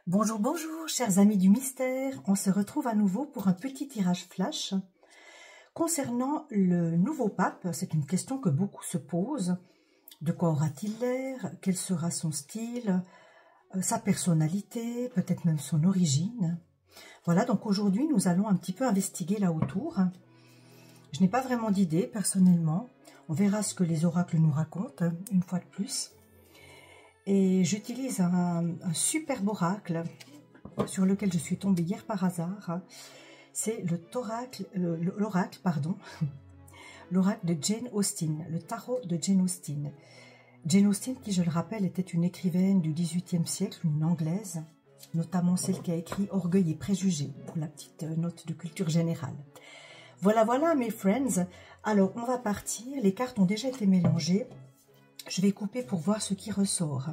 Bonjour, bonjour, chers amis du mystère. On se retrouve à nouveau pour un petit tirage flash concernant le nouveau pape. C'est une question que beaucoup se posent. De quoi aura-t-il l'air? Quel sera son style? Sa personnalité? Peut-être même son origine? Voilà, donc aujourd'hui, nous allons un petit peu investiguer là autour. Je n'ai pas vraiment d'idée, personnellement. On verra ce que les oracles nous racontent, une fois de plus. Et j'utilise un superbe oracle sur lequel je suis tombée hier par hasard. C'est l'oracle de Jane Austen, le tarot de Jane Austen. Jane Austen, qui je le rappelle, était une écrivaine du XVIIIe siècle, une anglaise, notamment celle qui a écrit Orgueil et préjugés, pour la petite note de culture générale. Voilà, voilà mes friends. Alors, on va partir. Les cartes ont déjà été mélangées. Je vais couper pour voir ce qui ressort.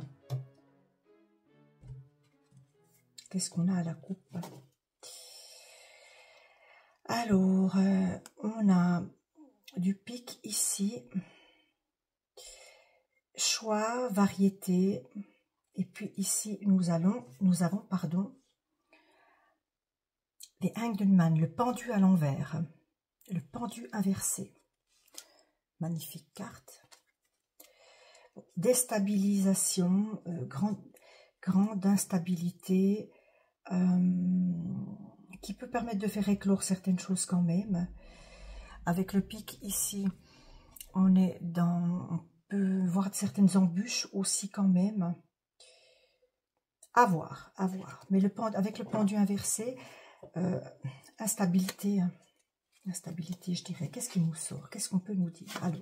Qu'est-ce qu'on a à la coupe? Alors, on a du pic ici. Choix, variété. Et puis ici, nous avons, les Hanged Man, le pendu à l'envers. Le pendu inversé. Magnifique carte. Déstabilisation, grande instabilité, qui peut permettre de faire éclore certaines choses quand même. Avec le pic ici, on peut voir certaines embûches aussi quand même. À voir, à voir. Mais avec le pendu inversé, instabilité, instabilité, je dirais. Qu'est-ce qui nous sort? Qu'est-ce qu'on peut nous dire? Alors,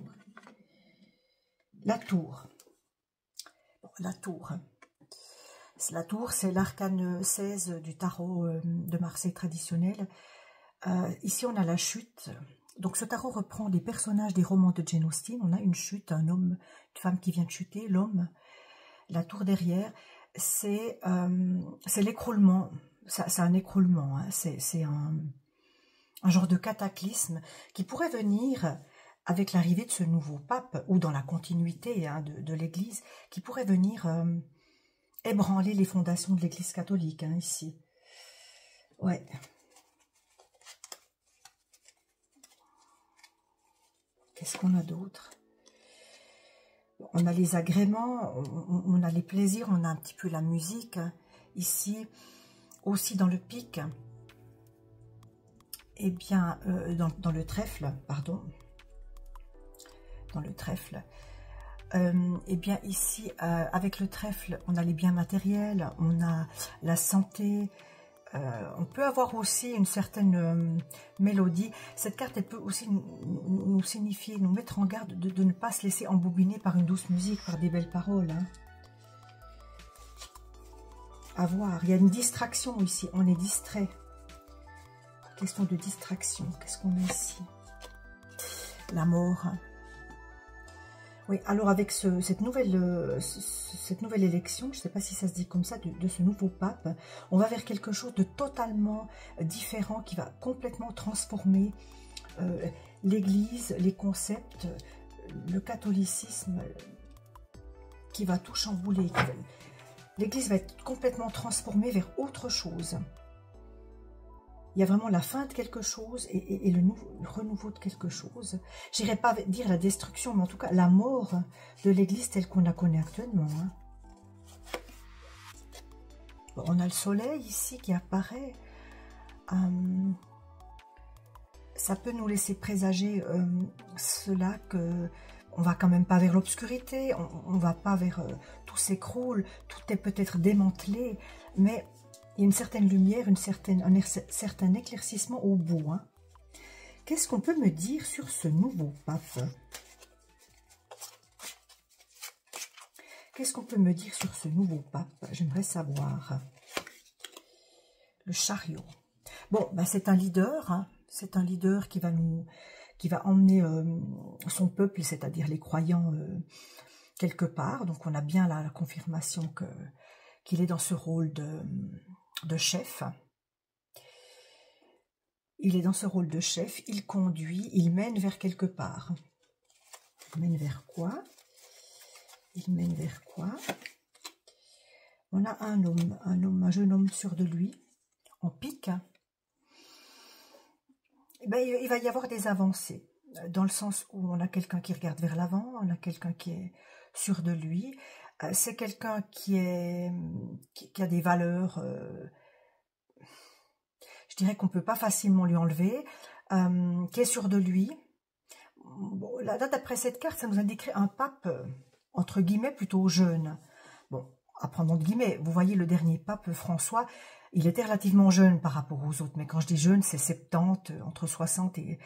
la tour. Bon, la tour. La tour, c'est l'arcane 16 du tarot de Marseille traditionnel. Ici, on a la chute. Donc, ce tarot reprend des personnages des romans de Jane Austen. On a une chute, un homme, une femme qui vient de chuter, l'homme. La tour derrière, c'est l'écroulement. C'est un écroulement. Hein. C'est un genre de cataclysme qui pourrait venir avec l'arrivée de ce nouveau pape, ou dans la continuité hein, de l'Église, qui pourrait venir ébranler les fondations de l'Église catholique, hein, ici. Ouais. Qu'est-ce qu'on a d'autre? On a les agréments, on a les plaisirs, on a un petit peu la musique, hein, ici. Aussi dans le pic, eh bien, dans le trèfle, pardon. Dans le trèfle. Eh bien ici, avec le trèfle, on a les biens matériels, on a la santé, on peut avoir aussi une certaine mélodie. Cette carte, elle peut aussi nous signifier, nous mettre en garde de ne pas se laisser embobiner par une douce musique, par des belles paroles. Hein. À voir, il y a une distraction ici, on est distrait. Question de distraction, qu'est-ce qu'on a ici? La mort. Oui, alors avec cette nouvelle élection, je ne sais pas si ça se dit comme ça, de ce nouveau pape, on va vers quelque chose de totalement différent qui va complètement transformer l'Église, les concepts, le catholicisme, qui va tout chambouler. L'Église va être complètement transformée vers autre chose. Il y a vraiment la fin de quelque chose et le renouveau de quelque chose. Je n'irai pas dire la destruction, mais en tout cas la mort de l'Église telle qu'on la connaît actuellement. Hein. Bon, on a le soleil ici qui apparaît. Ça peut nous laisser présager cela que on va quand même pas vers l'obscurité, on ne va pas vers tout s'écroule, tout est peut-être démantelé, mais il y a une certaine lumière, un certain éclaircissement au bout. Hein. Qu'est-ce qu'on peut me dire sur ce nouveau pape? Qu'est-ce qu'on peut me dire sur ce nouveau pape? J'aimerais savoir. Le chariot. Bon, ben c'est un leader. Hein. C'est un leader qui va emmener son peuple, c'est-à-dire les croyants, quelque part. Donc, on a bien là la confirmation qu'il est dans ce rôle de chef. Il est dans ce rôle de chef, il conduit, il mène vers quelque part. Il mène vers quoi? Il mène vers quoi? On a un jeune homme sûr de lui, en pique. Eh ben, il va y avoir des avancées, dans le sens où on a quelqu'un qui regarde vers l'avant, on a quelqu'un qui est sûr de lui. C'est quelqu'un qui a des valeurs, je dirais qu'on ne peut pas facilement lui enlever, qui est sûr de lui. Bon, là, d'après cette carte, ça nous indiquerait un pape, entre guillemets, plutôt jeune. Bon, à prendre entre guillemets, vous voyez le dernier pape, François, il était relativement jeune par rapport aux autres, mais quand je dis jeune, c'est 70, entre 60 et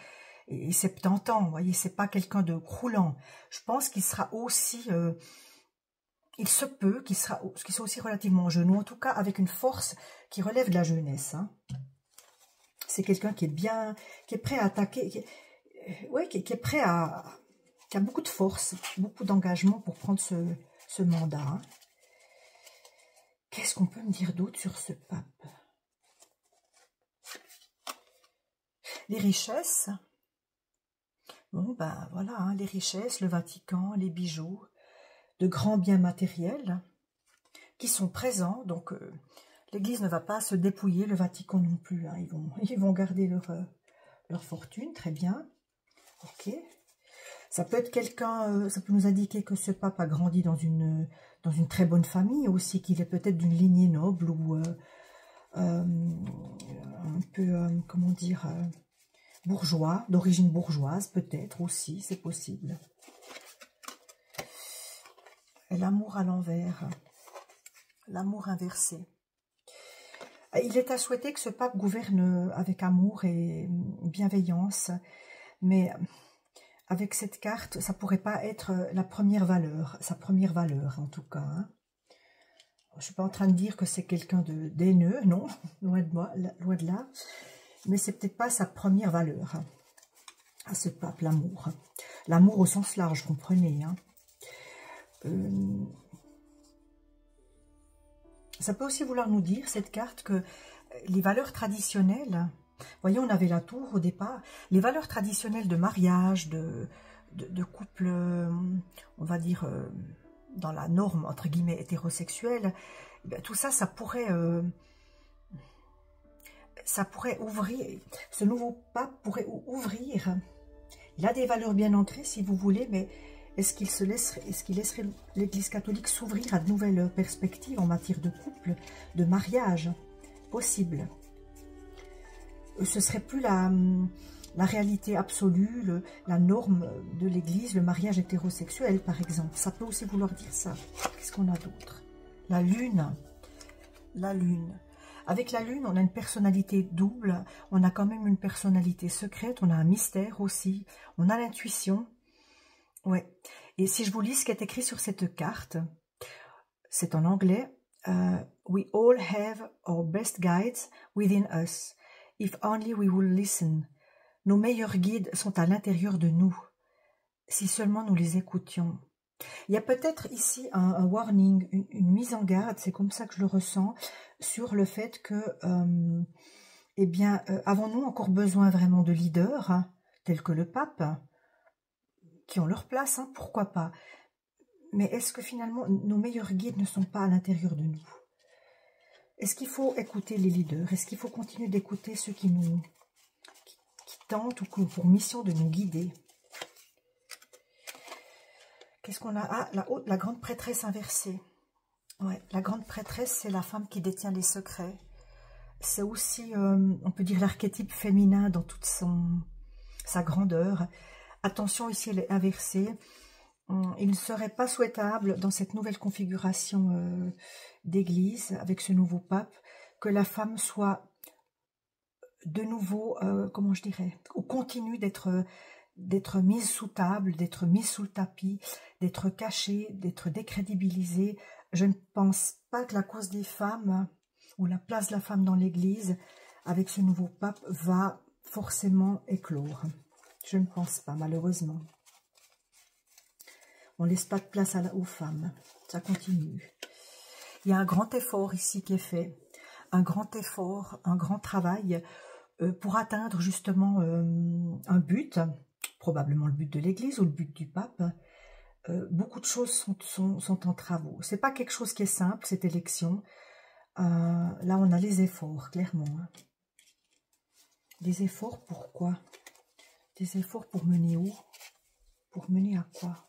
70 ans, vous voyez, c'est pas quelqu'un de croulant. Je pense qu'il sera aussi, il se peut qu'il soit aussi relativement jeune, ou en tout cas avec une force qui relève de la jeunesse. Hein. C'est quelqu'un qui est prêt à attaquer, qui est prêt qui a beaucoup de force, beaucoup d'engagement pour prendre ce mandat. Hein. Qu'est-ce qu'on peut me dire d'autre sur ce pape? Les richesses. Bon, ben voilà, hein, les richesses, le Vatican, les bijoux, de grands biens matériels qui sont présents. Donc, l'Église ne va pas se dépouiller, le Vatican non plus. Hein, ils vont garder leur fortune, très bien. Ok. Ça peut être quelqu'un, ça peut nous indiquer que ce pape a grandi dans une très bonne famille aussi, qu'il est peut-être d'une lignée noble ou un peu, comment dire, bourgeois, d'origine bourgeoise peut-être aussi, c'est possible. L'amour à l'envers, l'amour inversé. Il est à souhaiter que ce pape gouverne avec amour et bienveillance, mais avec cette carte, ça pourrait pas être la première valeur, sa première valeur en tout cas. Hein. Je ne suis pas en train de dire que c'est quelqu'un de haineux, non, loin de moi, loin de là, mais c'est peut-être pas sa première valeur hein, à ce pape, l'amour. L'amour au sens large, comprenez. Hein. Ça peut aussi vouloir nous dire, cette carte, que les valeurs traditionnelles, voyez, on avait la tour au départ, les valeurs traditionnelles de mariage, de couple, on va dire, dans la norme, entre guillemets, hétérosexuelle, tout ça, ça pourrait ouvrir, ce nouveau pape pourrait ouvrir. Il a des valeurs bien ancrées, si vous voulez, mais est-ce qu'il laisserait l'Église catholique s'ouvrir à de nouvelles perspectives en matière de couple, de mariage possible? Ce serait plus la réalité absolue, la norme de l'Église, le mariage hétérosexuel, par exemple. Ça peut aussi vouloir dire ça. Qu'est-ce qu'on a d'autre? La lune. La lune. Avec la lune, on a une personnalité double, on a quand même une personnalité secrète, on a un mystère aussi, on a l'intuition. Ouais. Et si je vous lis ce qui est écrit sur cette carte, c'est en anglais. We all have our best guides within us, if only we will listen. Nos meilleurs guides sont à l'intérieur de nous, si seulement nous les écoutions. Il y a peut-être ici un warning, une mise en garde, c'est comme ça que je le ressens, sur le fait que, eh bien, avons-nous encore besoin vraiment de leaders, hein, tels que le pape, qui ont leur place, hein, pourquoi pas. Mais est-ce que finalement, nos meilleurs guides ne sont pas à l'intérieur de nous? Est-ce qu'il faut écouter les leaders? Est-ce qu'il faut continuer d'écouter ceux qui tentent ou qui ont pour mission de nous guider? Qu'est-ce qu'on a? Ah, la grande prêtresse inversée. Ouais, la grande prêtresse, c'est la femme qui détient les secrets. C'est aussi, on peut dire, l'archétype féminin dans toute sa grandeur. Attention, ici, elle est inversée. Il ne serait pas souhaitable, dans cette nouvelle configuration d'église, avec ce nouveau pape, que la femme soit de nouveau, comment je dirais, ou continue d'être mise sous table, d'être mise sous le tapis, d'être cachée, d'être décrédibilisée. Je ne pense pas que la cause des femmes, ou la place de la femme dans l'église, avec ce nouveau pape, va forcément éclore. Je ne pense pas, malheureusement. On ne laisse pas de place aux femmes. Ça continue. Il y a un grand effort ici qui est fait. Un grand effort, un grand travail pour atteindre justement un but, probablement le but de l'Église ou le but du pape, beaucoup de choses sont en travaux. C'est pas quelque chose qui est simple, cette élection. Là, on a les efforts, clairement. Hein. Des efforts, pourquoi? Des efforts pour mener où? Pour mener à quoi?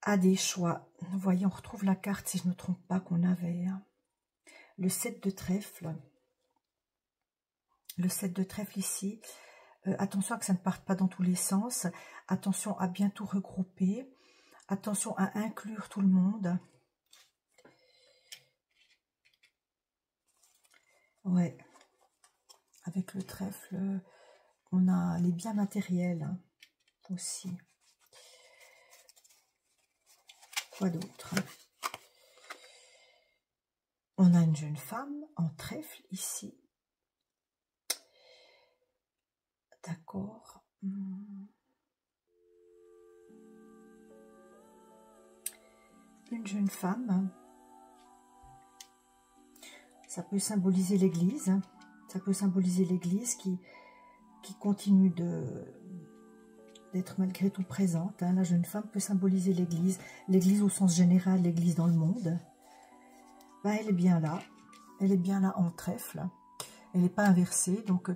À des choix. Vous voyez, on retrouve la carte, si je ne me trompe pas, qu'on avait. Hein. Le 7 de trèfle. Le 7 de trèfle ici. Attention à que ça ne parte pas dans tous les sens. Attention à bien tout regrouper. Attention à inclure tout le monde. Ouais. Avec le trèfle, on a les biens matériels hein, aussi. Quoi d'autre? On a une jeune femme en trèfle ici. D'accord. Une jeune femme. Ça peut symboliser l'Église. Ça peut symboliser l'Église qui continue d'être malgré tout présente. Hein. La jeune femme peut symboliser l'Église. L'Église au sens général, l'Église dans le monde. Ben, elle est bien là. Elle est bien là en trèfle. Elle n'est pas inversée. Donc,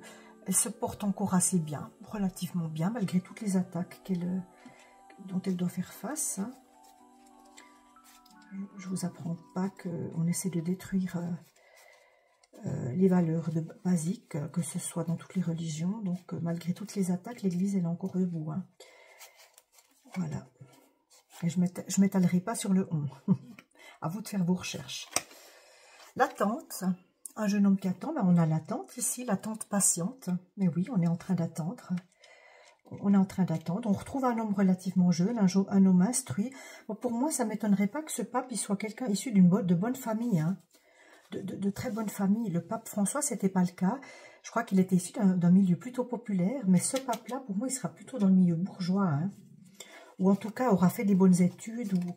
elle se porte encore assez bien. Relativement bien, malgré toutes les attaques dont elle doit faire face. Hein. Je ne vous apprends pas qu'on essaie de détruire les valeurs basiques, que ce soit dans toutes les religions. Donc, malgré toutes les attaques, l'Église, elle est encore debout. Hein. Voilà. Et je ne m'étalerai pas sur le on. À vous de faire vos recherches. L'attente. Un jeune homme qui attend. Ben, on a l'attente ici, l'attente patiente. Mais oui, on est en train d'attendre. On est en train d'attendre. On retrouve un homme relativement jeune, un homme instruit. Bon, pour moi, ça ne m'étonnerait pas que ce pape il soit quelqu'un issu de bonne famille. Hein. De très bonne famille. Le pape François, ce n'était pas le cas. Je crois qu'il était issu d'un milieu plutôt populaire. Mais ce pape-là, pour moi, il sera plutôt dans le milieu bourgeois. Hein. Ou en tout cas, aura fait des bonnes études. Ou...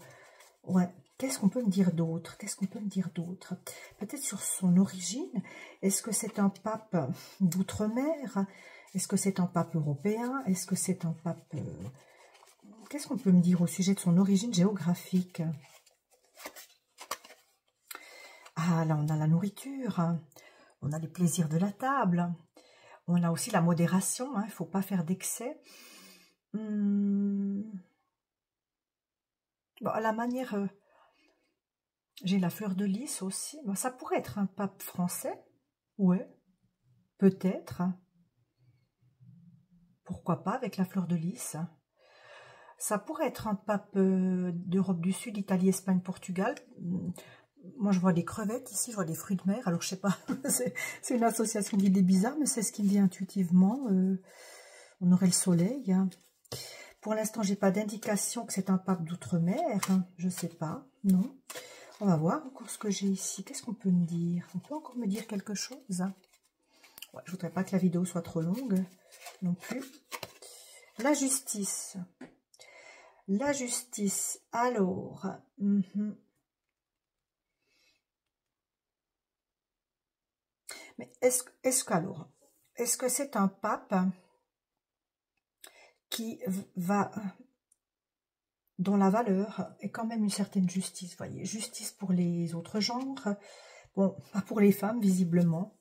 Ouais. Qu'est-ce qu'on peut me dire d'autre? Qu'est-ce qu'on peut me dire d'autre? Peut-être sur son origine. Est-ce que c'est un pape d'outre-mer? Est-ce que c'est un pape européen? Est-ce que c'est un pape... Qu'est-ce qu'on peut me dire au sujet de son origine géographique? Ah, là, on a la nourriture. On a les plaisirs de la table. On a aussi la modération. Il ne faut pas faire d'excès. Bon, à la manière... j'ai la fleur de lys aussi. Bon, ça pourrait être un pape français. Ouais, peut-être. Pourquoi pas avec la fleur de lys? Ça pourrait être un pape d'Europe du Sud, Italie, Espagne, Portugal. Moi, je vois des crevettes ici, je vois des fruits de mer. Alors, je sais pas, c'est une association d'idées bizarres, mais c'est ce qui me vient intuitivement. On aurait le soleil. Hein. Pour l'instant, j'ai pas d'indication que c'est un pape d'outre-mer. Hein. Je sais pas, non. On va voir encore ce que j'ai ici. Qu'est-ce qu'on peut me dire? On peut encore me dire quelque chose? Hein. Ouais, je voudrais pas que la vidéo soit trop longue non plus. La justice. La justice. Alors. Mais est-ce que c'est un pape qui va, dont la valeur est quand même une certaine justice, vous voyez, justice pour les autres genres, bon, pas pour les femmes visiblement.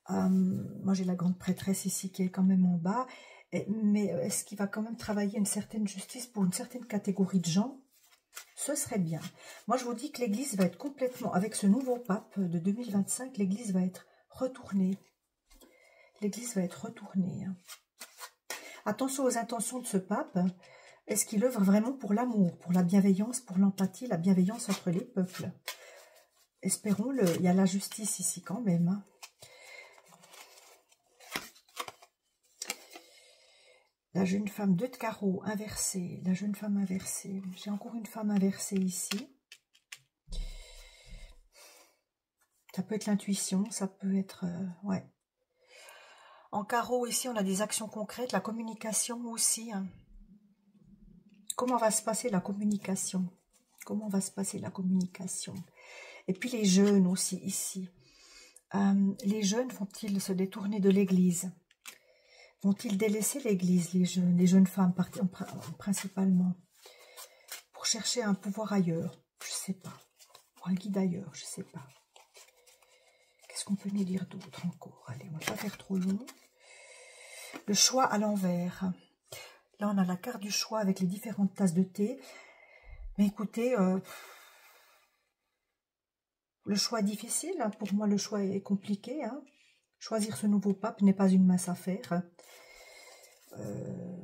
Moi j'ai la grande prêtresse ici qui est quand même en bas, mais est-ce qu'il va quand même travailler une certaine justice pour une certaine catégorie de gens? Ce serait bien. Moi je vous dis que l'Église va être complètement, avec ce nouveau pape de 2025, l'Église va être retournée. L'Église va être retournée. Attention aux intentions de ce pape. Est-ce qu'il œuvre vraiment pour l'amour, pour la bienveillance, pour l'empathie, la bienveillance entre les peuples? Espérons-le. Il y a la justice ici quand même. Hein. La jeune femme, 2 de carreau, inversée. La jeune femme inversée. J'ai encore une femme inversée ici. Ça peut être l'intuition, ça peut être... ouais. En carreau, ici, on a des actions concrètes, la communication aussi. Hein. Comment va se passer la communication? Comment va se passer la communication? Et puis les jeunes aussi, ici. Les jeunes vont-ils se détourner de l'Église? Vont-ils délaisser l'église, les jeunes femmes, principalement, pour chercher un pouvoir ailleurs? Je ne sais pas. Ou un guide ailleurs, je ne sais pas. Qu'est-ce qu'on peut nous dire d'autre encore? Allez, on ne va pas faire trop long. Le choix à l'envers. Là, on a la carte du choix avec les différentes tasses de thé. Mais écoutez, le choix est difficile. Hein. Pour moi, le choix est compliqué. Hein. Choisir ce nouveau pape n'est pas une mince affaire.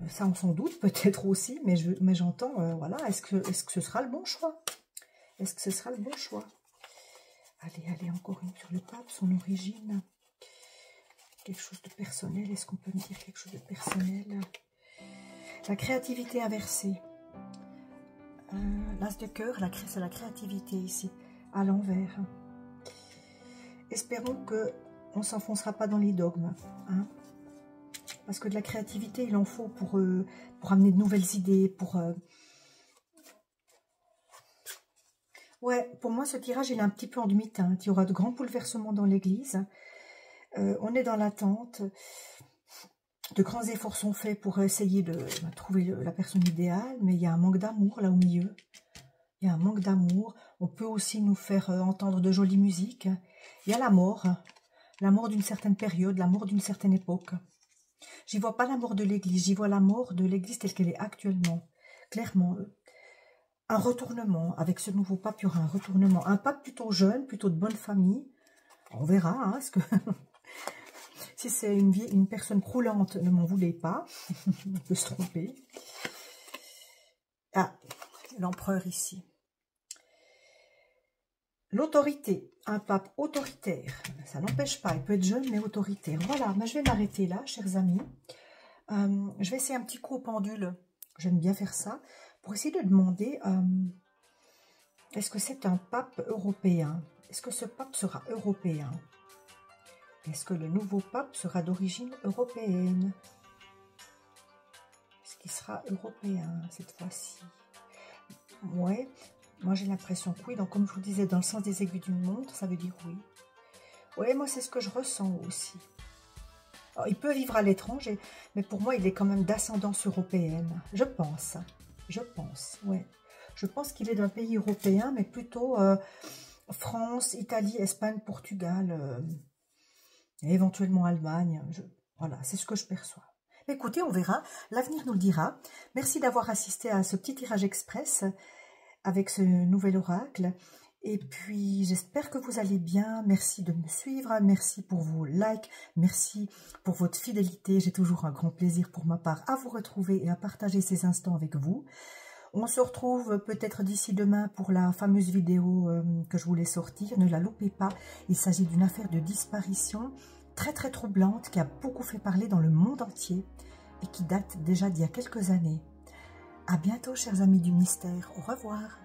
Ça, on s'en doute peut-être aussi, mais j'entends, voilà, est-ce que ce sera le bon choix? Est-ce que ce sera le bon choix? Allez, encore une sur le pape, son origine. Quelque chose de personnel, est-ce qu'on peut me dire quelque chose de personnel? La créativité inversée. L'as de cœur, c'est la créativité ici, à l'envers. Espérons qu'on ne s'enfoncera pas dans les dogmes, hein, parce que de la créativité, il en faut pour amener de nouvelles idées, Ouais, pour moi, ce tirage, il est un petit peu en demi-teinte. Il y aura de grands bouleversements dans l'église. On est dans l'attente. De grands efforts sont faits pour essayer de trouver la personne idéale, mais il y a un manque d'amour là au milieu. Il y a un manque d'amour. On peut aussi nous faire entendre de jolies musiques. Il y a la mort d'une certaine période, la mort d'une certaine époque. J'y vois pas la mort de l'église, j'y vois la mort de l'église telle qu'elle est actuellement. Clairement, un retournement. Avec ce nouveau pape, il y aura un retournement. Un pape plutôt jeune, plutôt de bonne famille. On verra, hein, ce que... Si c'est une personne croulante, ne m'en voulez pas. On peut se tromper. Ah, l'empereur ici. L'autorité. Un pape autoritaire. Ça n'empêche pas. Il peut être jeune, mais autoritaire. Voilà, mais je vais m'arrêter là, chers amis. Je vais essayer un petit coup au pendule. J'aime bien faire ça. Pour essayer de demander, est-ce que c'est un pape européen? Est-ce que ce pape sera européen? Est-ce que le nouveau pape sera d'origine européenne? Est-ce qu'il sera européen cette fois-ci? Ouais, moi j'ai l'impression que oui. Donc comme je vous disais, dans le sens des aiguilles d'une montre, ça veut dire oui. Ouais, moi c'est ce que je ressens aussi. Alors, il peut vivre à l'étranger, mais pour moi il est quand même d'ascendance européenne. Je pense, ouais. Je pense qu'il est d'un pays européen, mais plutôt France, Italie, Espagne, Portugal... et éventuellement Allemagne, voilà, c'est ce que je perçois. Écoutez, on verra, l'avenir nous le dira. Merci d'avoir assisté à ce petit tirage express avec ce nouvel oracle. Et puis, j'espère que vous allez bien. Merci de me suivre, merci pour vos likes, merci pour votre fidélité. J'ai toujours un grand plaisir pour ma part à vous retrouver et à partager ces instants avec vous. On se retrouve peut-être d'ici demain pour la fameuse vidéo que je voulais sortir. Ne la loupez pas. Il s'agit d'une affaire de disparition très très troublante qui a beaucoup fait parler dans le monde entier et qui date déjà d'il y a quelques années. À bientôt, chers amis du mystère. Au revoir.